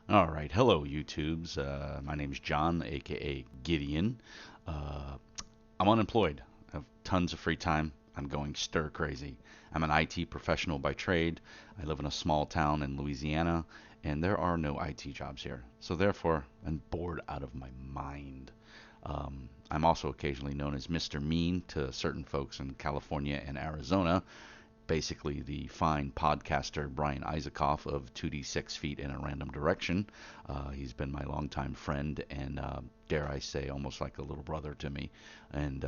All right, hello YouTubes. My name's John, aka Gideon. Uh, I'm unemployed. I have tons of free time. I'm going stir crazy. I'm an IT professional by trade. I live in a small town in Louisiana, and there are no IT jobs here. So therefore, I'm bored out of my mind. I'm also occasionally known as Mr. Mean to certain folks in California and Arizona, basically the fine podcaster Brian Isakoff of 2D 6 Feet in a Random Direction. He's been my longtime friend and, dare I say, almost like a little brother to me. And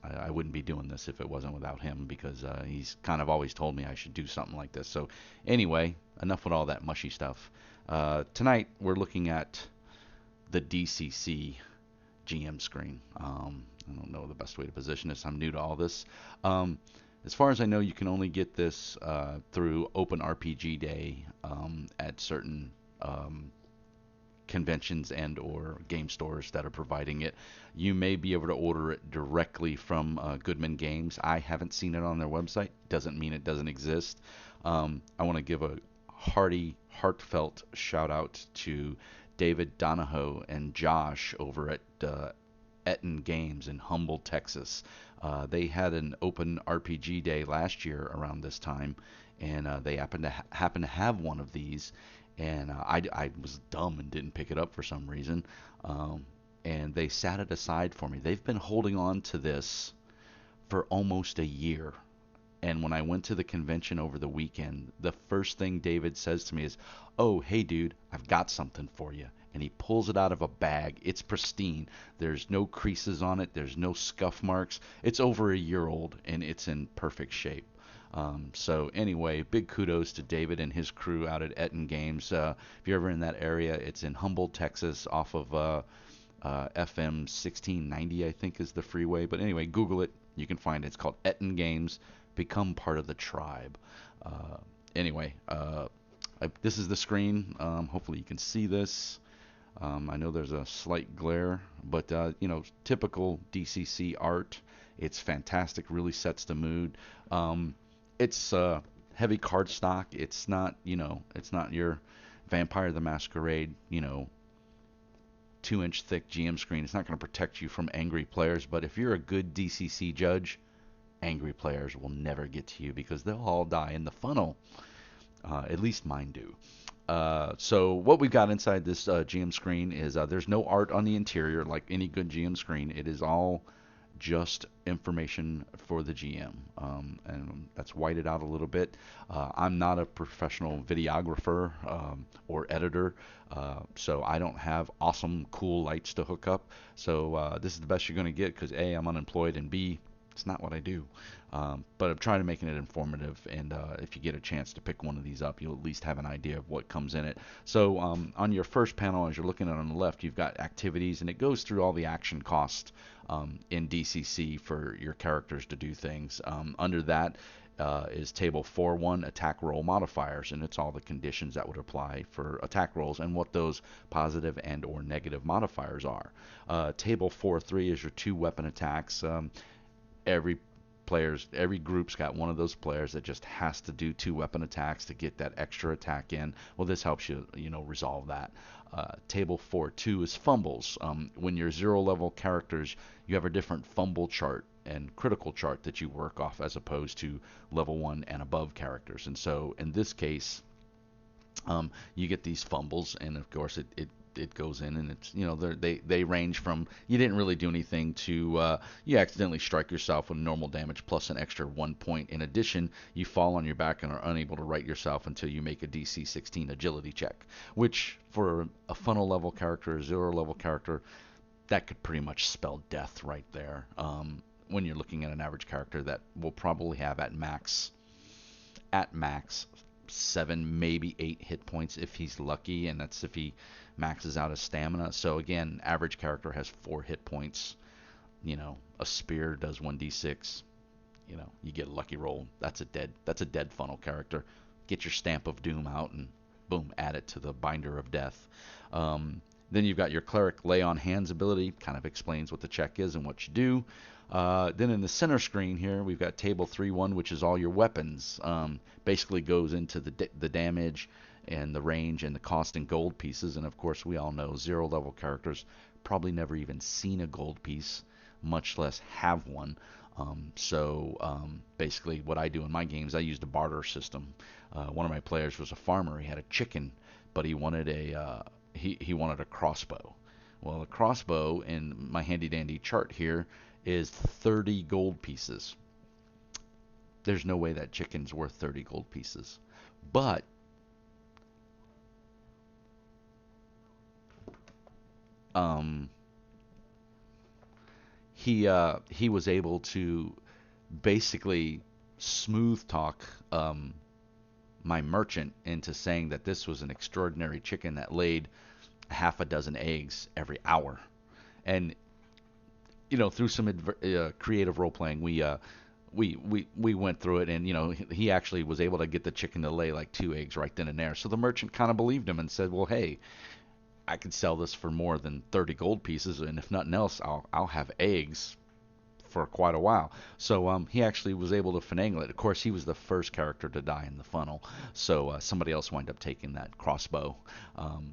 I wouldn't be doing this if it wasn't without him because he's kind of always told me I should do something like this. So, anyway, enough with all that mushy stuff. Tonight, we're looking at the DCC GM Screen. I don't know the best way to position this. I'm new to all this. Um, as far as I know, you can only get this through Open RPG Day at certain um, conventions and or game stores that are providing it. You may be able to order it directly from Goodman Games. I haven't seen it on their website. Doesn't mean it doesn't exist. I want to give a heartfelt shout out to David Donahoe and Josh over at Etten Games in Humble, Texas. They had an open RPG day last year around this time, and they happened to have one of these, and I was dumb and didn't pick it up for some reason, and they sat it aside for me. They've been holding on to this for almost a year. And when I went to the convention over the weekend, the first thing David says to me is, "Oh, hey, dude, I've got something for you." And he pulls it out of a bag. It's pristine. There's no creases on it. There's no scuff marks. It's over a year old and it's in perfect shape. So anyway, big kudos to David and his crew out at Etten Games. If you're ever in that area, it's in Humboldt, Texas, off of FM 1690, I think is the freeway. But anyway, Google it. You can find it. It's called Etten Games. Become part of the tribe. Uh, anyway, this is the screen. Hopefully you can see this. I know there's a slight glare, but typical DCC art. It's fantastic. Really sets the mood. It's heavy cardstock. It's not your Vampire the Masquerade, 2-inch thick GM screen. It's not going to protect you from angry players. But if you're a good DCC judge, angry players will never get to you because they'll all die in the funnel. At least mine do. So what we've got inside this GM screen is there's no art on the interior like any good GM screen. It is all just information for the GM, and that's whited out a little bit. I'm not a professional videographer or editor, so I don't have awesome, cool lights to hook up. So this is the best you're going to get because A, I'm unemployed, and B, it's not what I do. But I'm trying to make it informative, and if you get a chance to pick one of these up, you'll at least have an idea of what comes in it. So on your first panel, as you're looking at it on the left, you've got activities, and it goes through all the action cost in DCC for your characters to do things. Under that is table 4.1 attack roll modifiers, and it's all the conditions that would apply for attack rolls and what those positive and or negative modifiers are. Table 4.3 is your 2 weapon attacks. Every group's got one of those players that just has to do 2 weapon attacks to get that extra attack in. Well, this helps you resolve that. Table 4.2 is fumbles. When you're 0 level characters, you have a different fumble chart and critical chart that you work off as opposed to level 1 and above characters. And so in this case, you get these fumbles, and of course it goes in, and it's they range from you didn't really do anything to you accidentally strike yourself with normal damage plus an extra 1 point. In addition, you fall on your back and are unable to right yourself until you make a DC 16 agility check, which for a funnel level character, a 0 level character, that could pretty much spell death right there. When you're looking at an average character that will probably have at max 7, maybe 8 hit points if he's lucky, and that's if he maxes out his stamina. So again, average character has 4 hit points. A spear does 1d6. You get a lucky roll. That's a dead funnel character. Get your stamp of doom out and boom, add it to the binder of death. Then you've got your cleric lay on hands ability, kind of explains what the check is and what you do. Then in the center screen here, we've got table 3.1, which is all your weapons. Basically goes into the damage and the range and the cost in gold pieces. And of course, we all know 0 level characters probably never even seen a gold piece, much less have one. Basically, what I do in my games, I used a barter system. One of my players was a farmer. He had a chicken, but he wanted a crossbow. Well, a crossbow in my handy dandy chart here is 30 gold pieces. There's no way that chicken's worth 30 gold pieces. But um, he was able to basically smooth talk my merchant into saying that this was an extraordinary chicken that laid half a dozen eggs every hour. And through some creative role playing, we went through it, and he actually was able to get the chicken to lay like 2 eggs right then and there. So the merchant kind of believed him and said, "Well, hey, I could sell this for more than 30 gold pieces, and if nothing else, I'll have eggs for quite a while." So he actually was able to finagle it. Of course, he was the first character to die in the funnel, so somebody else wound up taking that crossbow.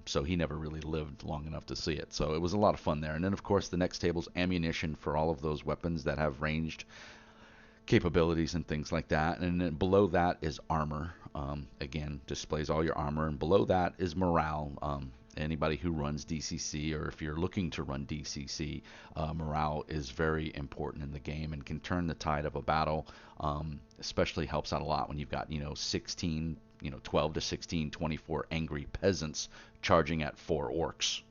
So he never really lived long enough to see it. So it was a lot of fun there. And then, of course, the next table's ammunition for all of those weapons that have ranged capabilities and things like that. And then below that is armor. Again, displays all your armor. And below that is morale. Anybody who runs DCC, or if you're looking to run DCC, morale is very important in the game and can turn the tide of a battle. Especially helps out a lot when you've got 16, 12 to 16, 24 angry peasants charging at 4 orcs.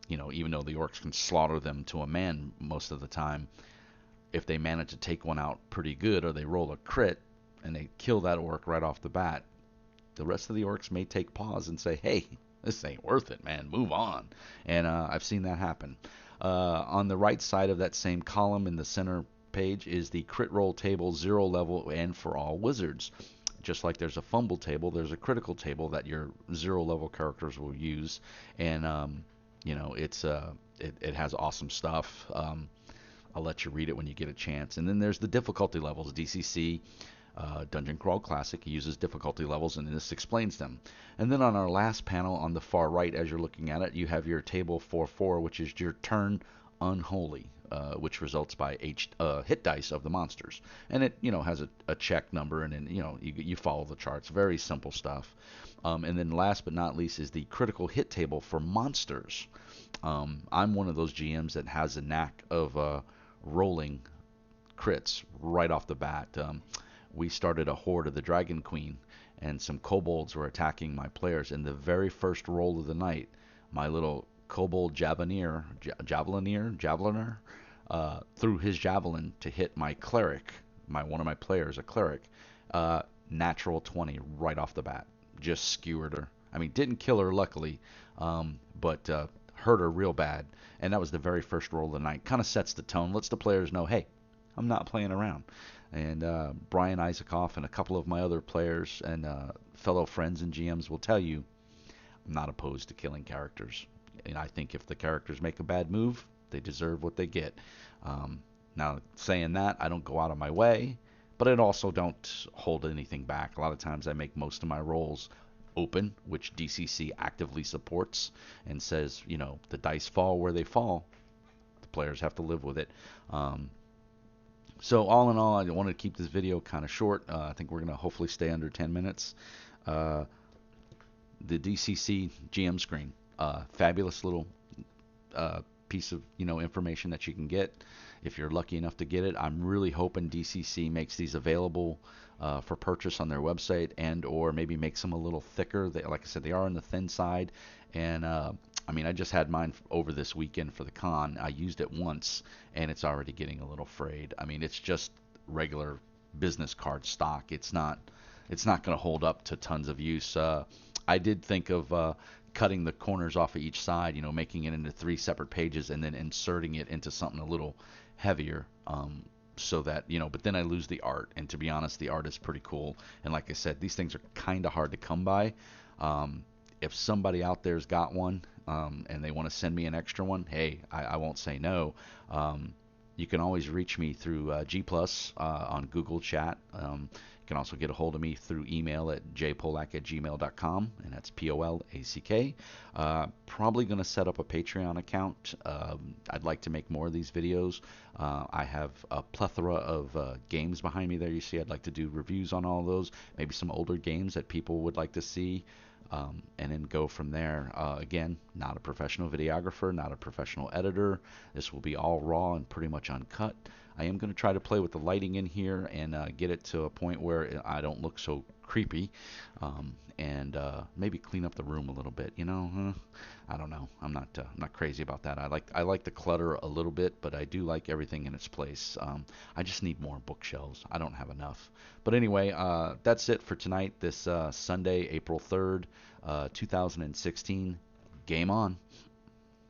Even though the orcs can slaughter them to a man most of the time, if they manage to take one out pretty good, or they roll a crit and they kill that orc right off the bat, the rest of the orcs may take pause and say, "Hey, this ain't worth it, man. Move on." And I've seen that happen. On the right side of that same column in the center page is the crit roll table, 0 level and for all wizards. Just like there's a fumble table, there's a critical table that your 0 level characters will use. And it has awesome stuff. I'll let you read it when you get a chance. And then there's the difficulty levels. DCC Dungeon Crawl Classic uses difficulty levels, and this explains them. And then on our last panel on the far right, as you're looking at it, you have your table 4-4, which is your turn unholy, which results by hit dice of the monsters. And it has a check number, and then you follow the charts. Very simple stuff. And then last but not least is the critical hit table for monsters. I'm one of those GMs that has a knack of rolling crits right off the bat. We started a horde of the Dragon Queen, and some kobolds were attacking my players. In the very first roll of the night, my little kobold javeliner threw his javelin to hit my cleric, one of my players, a cleric. Natural 20 right off the bat. Just skewered her. I mean, didn't kill her, luckily, but hurt her real bad. And that was the very first roll of the night. Kind of sets the tone, lets the players know, hey, I'm not playing around. And Brian Isakoff and a couple of my other players and fellow friends and GMs will tell you, I'm not opposed to killing characters. And I think if the characters make a bad move, they deserve what they get. Now, saying that, I don't go out of my way, but I also don't hold anything back. A lot of times I make most of my rolls open, which DCC actively supports and says, the dice fall where they fall. The players have to live with it. So all in all, I wanted to keep this video kind of short. I think we're going to hopefully stay under 10 minutes. The DCC GM Screen, fabulous little piece of information that you can get if you're lucky enough to get it. I'm really hoping DCC makes these available for purchase on their website, and or maybe makes them a little thicker. Like I said, they are on the thin side. And I just had mine over this weekend for the con. I used it once, and it's already getting a little frayed. It's just regular business card stock. It's not going to hold up to tons of use. I did think of cutting the corners off of each side, making it into 3 separate pages, and then inserting it into something a little heavier, so that, but then I lose the art. And to be honest, the art is pretty cool. And like I said, these things are kind of hard to come by. If somebody out there's got one, and they want to send me an extra one, hey, I won't say no. You can always reach me through G Plus on Google Chat. You can also get a hold of me through email at jpolak@gmail.com, and that's Polack. Probably going to set up a Patreon account. I'd like to make more of these videos. I have a plethora of games behind me there. You see, I'd like to do reviews on all of those, maybe some older games that people would like to see. And then go from there. Again, not a professional videographer, not a professional editor. This will be all raw and pretty much uncut. I am going to try to play with the lighting in here and get it to a point where I don't look so creepy, and maybe clean up the room a little bit. I don't know. I'm not crazy about that. I like the clutter a little bit, but I do like everything in its place. I just need more bookshelves. I don't have enough. But anyway, that's it for tonight. This Sunday, April 3rd, 2016. Game on.